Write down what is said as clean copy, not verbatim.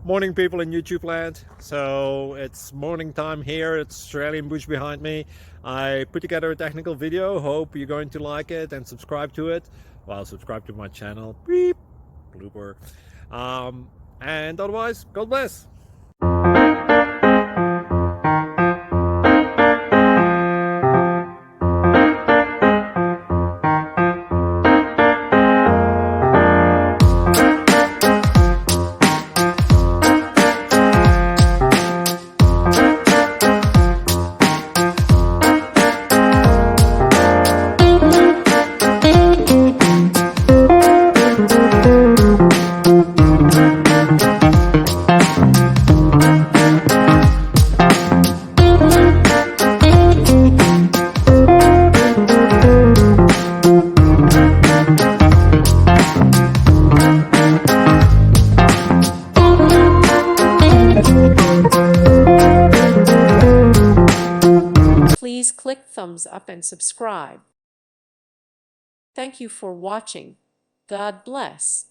Morning, people in YouTube land. So it's morning time here. It's Australian bush behind me. I put together a technical video. Hope you're going to like it and subscribe to it. Well, subscribe to my channel. Beep. Blooper. And otherwise, God bless. Please click thumbs up and subscribe. Thank you for watching. God bless.